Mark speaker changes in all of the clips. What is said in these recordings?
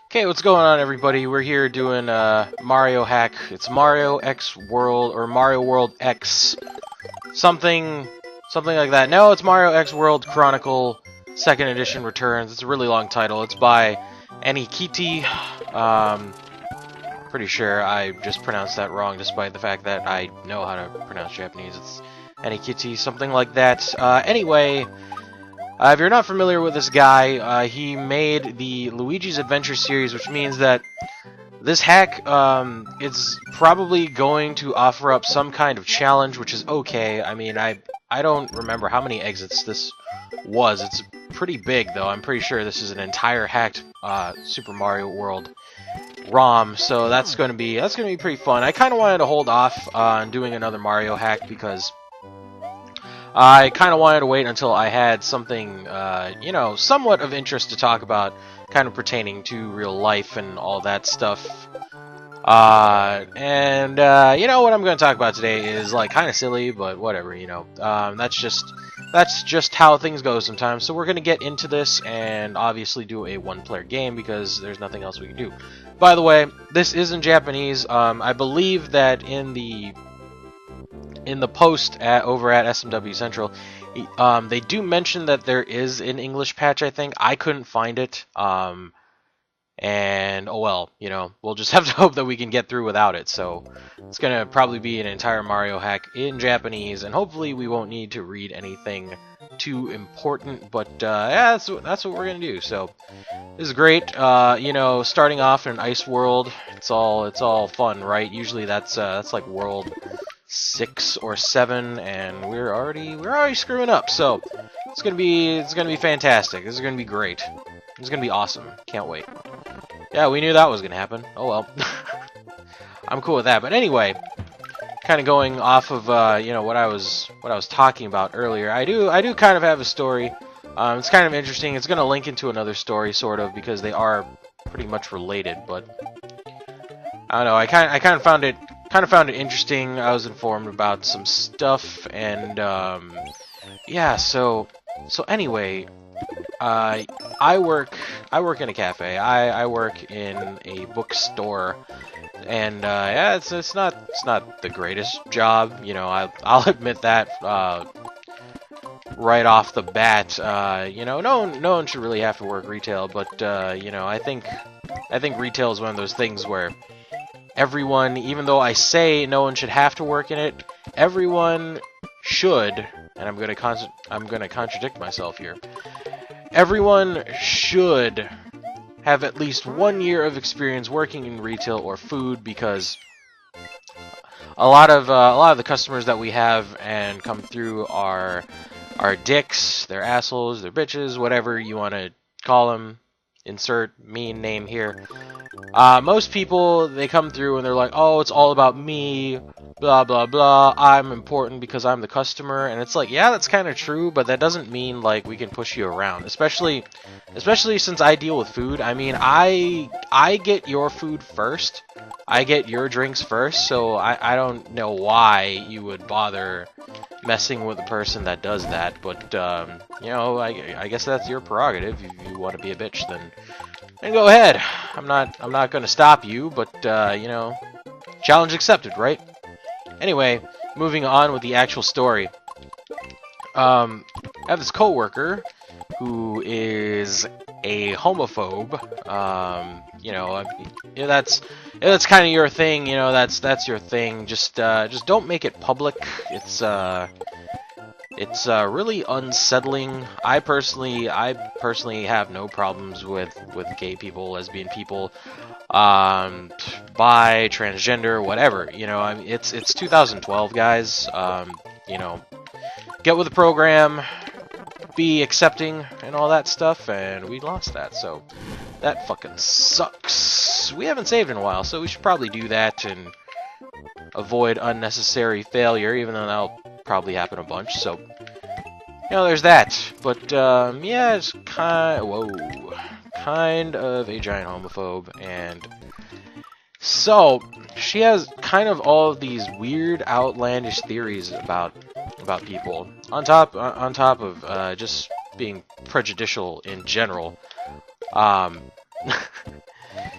Speaker 1: Okay, what's going on, everybody? We're here doing Mario hack. It's Mario X World or Mario World X something like that. No, it's Mario X World Chronicle Second Edition returns. It's a really long title. It's by Anikiti. Pretty sure I just pronounced that wrong, despite the fact that I know how to pronounce Japanese. It's Anikiti, something like that. Anyway. If you're not familiar with this guy, he made the Luigi's Adventure series, which means that this hack is probably going to offer up some kind of challenge, which is okay. I mean, I don't remember how many exits this was. It's pretty big, though. I'm pretty sure this is an entire hacked Super Mario World ROM, so that's going to be pretty fun. I kind of wanted to hold off on doing another Mario hack because I kind of wanted to wait until I had something, you know, somewhat of interest to talk about, kind of pertaining to real life and all that stuff. You know, what I'm going to talk about today is, like, kind of silly, but whatever, you know. That's just how things go sometimes. So we're going to get into this and obviously do a one-player game because there's nothing else we can do. By the way, this is in Japanese. I believe that in the post over at SMW Central, they do mention that there is an English patch, I think. I couldn't find it. And, oh well, you know, we'll just have to hope that we can get through without it. So, it's going to probably be an entire Mario hack in Japanese, and hopefully we won't need to read anything too important. But, yeah, that's what we're going to do. So, this is great. You know, starting off in an ice world, it's all fun, right? Usually that's like world 6 or 7, and we're already screwing up. So it's gonna be fantastic. This is gonna be great. It's gonna be awesome. Can't wait. Yeah, we knew that was gonna happen. Oh well. I'm cool with that. But anyway, kind of going off of you know, what I was talking about earlier. I do kind of have a story. It's kind of interesting. It's gonna link into another story, sort of, because they are pretty much related. But I don't know. I kind of found it interesting. I was informed about some stuff, and yeah. So anyway, I work in a cafe. I work in a bookstore, and yeah, it's not the greatest job. You know, I'll admit that right off the bat. You know, no one should really have to work retail, but you know, I think retail is one of those things where everyone, even though I say no one should have to work in it, everyone should, and I'm gonna contradict myself here. Everyone should have at least 1 year of experience working in retail or food, because a lot of the customers that we have and come through are dicks, they're assholes, they're bitches, whatever you want to call them. Insert mean name here. Most people, they come through and they're like, oh, it's all about me, blah, blah, blah, I'm important because I'm the customer, and it's like, yeah, that's kind of true, but that doesn't mean, like, we can push you around, especially since I deal with food. I mean, I get your food first, I get your drinks first, so I don't know why you would bother messing with a person that does that, but, you know, I guess that's your prerogative. If you want to be a bitch, then go ahead. I'm not gonna stop you, but, you know, challenge accepted, right? Anyway, moving on with the actual story. I have this coworker who is a homophobe. You know, that's kind of your thing. You know, that's your thing. Just don't make it public. It's really unsettling. I personally have no problems with gay people, lesbian people, bi, transgender, whatever. You know, I mean, it's 2012, guys. You know, get with the program, be accepting, and all that stuff. And we lost that, so that fucking sucks. We haven't saved in a while, so we should probably do that and avoid unnecessary failure, even though that'll probably happen a bunch. So, you know, there's that. But yeah, it's kind of a giant homophobe, and so she has kind of all of these weird, outlandish theories about people. On top of just being prejudicial in general.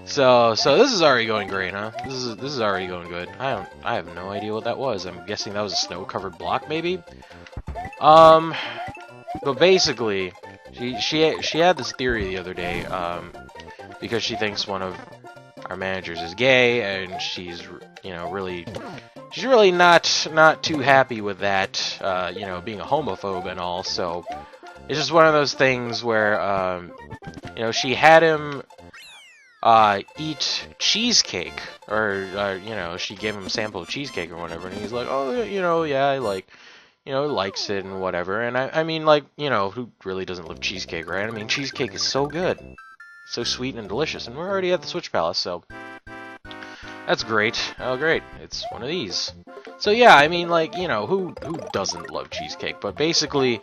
Speaker 1: So this is already going great, huh? This is already going good. I have no idea what that was. I'm guessing that was a snow-covered block, maybe. But basically, she had this theory the other day, because she thinks one of our managers is gay, and she's, you know, she's really not too happy with that, you know, being a homophobe and all. So it's just one of those things where, you know, she had him eat cheesecake, or you know, she gave him a sample of cheesecake or whatever, and he's like, oh, you know, yeah, I like, you know, likes it and whatever. And I mean, like, you know, who really doesn't love cheesecake, right? I mean, cheesecake is so good, so sweet and delicious, and we're already at the Switch Palace, so that's great. Oh, great, it's one of these. So yeah, I mean, like, you know, who doesn't love cheesecake? But basically,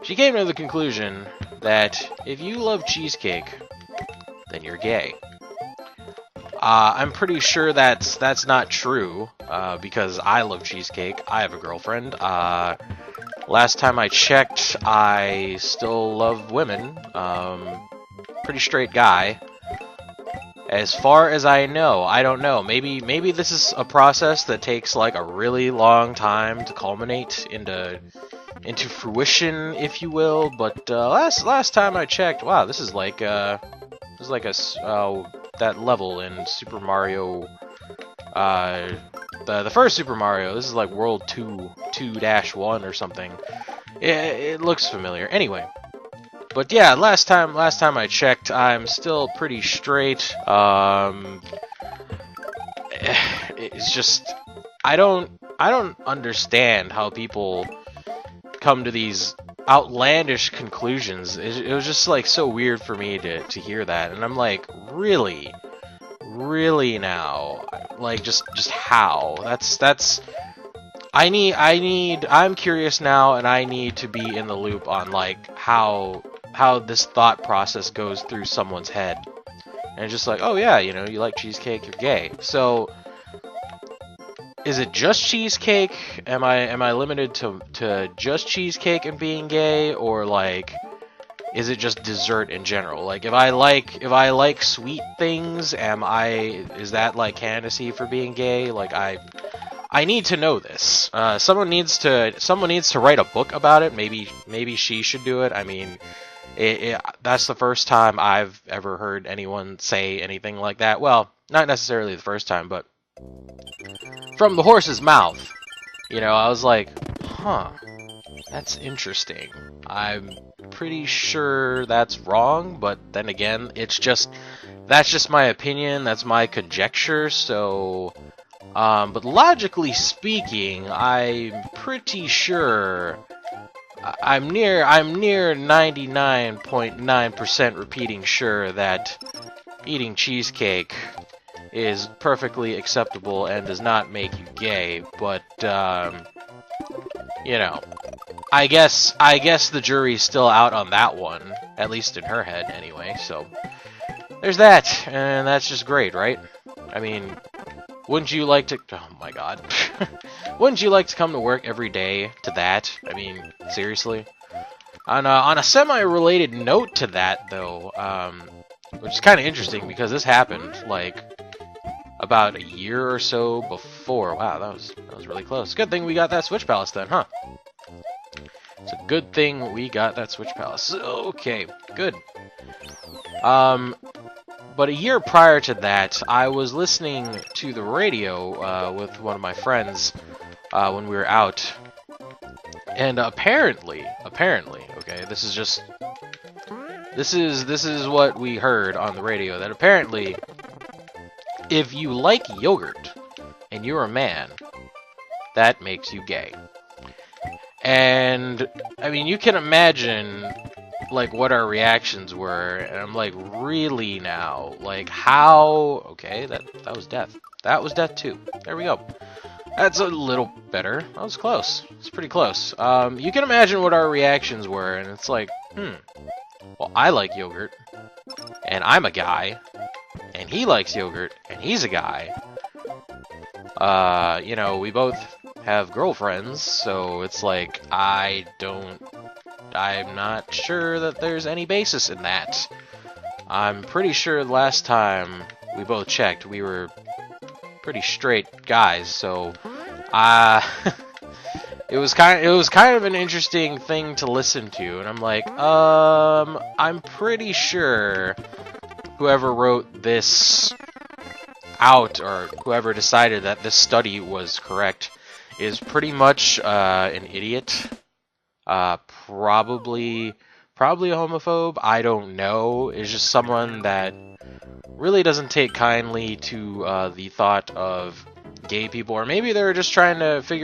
Speaker 1: she came to the conclusion that if you love cheesecake, then you're gay. I'm pretty sure that's not true, because I love cheesecake. I have a girlfriend. Last time I checked, I still love women. Pretty straight guy. As far as I know, I don't know. Maybe this is a process that takes like a really long time to culminate into fruition, if you will. But last time I checked, wow, this is like a that level in Super Mario, the first Super Mario. This is like World 2-1 or something. It looks familiar. Anyway, but yeah, last time I checked, I'm still pretty straight. It's just I don't understand how people come to these outlandish conclusions. It was just like so weird for me to hear that, and I'm like, really now, like just how? That's I'm curious now, and I need to be in the loop on like how this thought process goes through someone's head. And it's just like, oh yeah, you know, you like cheesecake, you're gay. So is it just cheesecake? Am I limited to just cheesecake and being gay, or like is it just dessert in general? Like if I like sweet things, is that like candidacy for being gay? Like I need to know this. Someone needs to write a book about it. Maybe she should do it. I mean, that's the first time I've ever heard anyone say anything like that. Well, not necessarily the first time, but from the horse's mouth. You know, I was like, huh, that's interesting. I'm pretty sure that's wrong, but then again, that's just my opinion, that's my conjecture, so but logically speaking, I'm pretty sure I'm near 99.9% repeating sure that eating cheesecake is perfectly acceptable and does not make you gay, but you know, I guess the jury's still out on that one, at least in her head anyway. So there's that, and that's just great, right? I mean, wouldn't you like to? Oh my God, wouldn't you like to come to work every day to that? I mean, seriously. On a semi-related note to that, though, which is kind of interesting because this happened like about a year or so before. Wow, that was really close. Good thing we got that Switch Palace then, huh? It's a good thing we got that Switch Palace. Okay, good. But a year prior to that, I was listening to the radio with one of my friends when we were out, and apparently, okay, this is what we heard on the radio, that apparently, if you like yogurt and you're a man, that makes you gay. And I mean, you can imagine like what our reactions were, and I'm like, really now? Like how? Okay, that was death. That was death too. There we go. That's a little better. That was close. It's pretty close. You can imagine what our reactions were, and it's like, well, I like yogurt, and I'm a guy, and he likes yogurt, and he's a guy. You know, we both have girlfriends, so it's like, I'm not sure that there's any basis in that. I'm pretty sure last time we both checked. We were pretty straight guys, so it was kind of an interesting thing to listen to, and I'm like, I'm pretty sure whoever wrote this out, or whoever decided that this study was correct, is pretty much an idiot. Probably a homophobe. I don't know. It's just someone that really doesn't take kindly to the thought of gay people, or maybe they're just trying to figure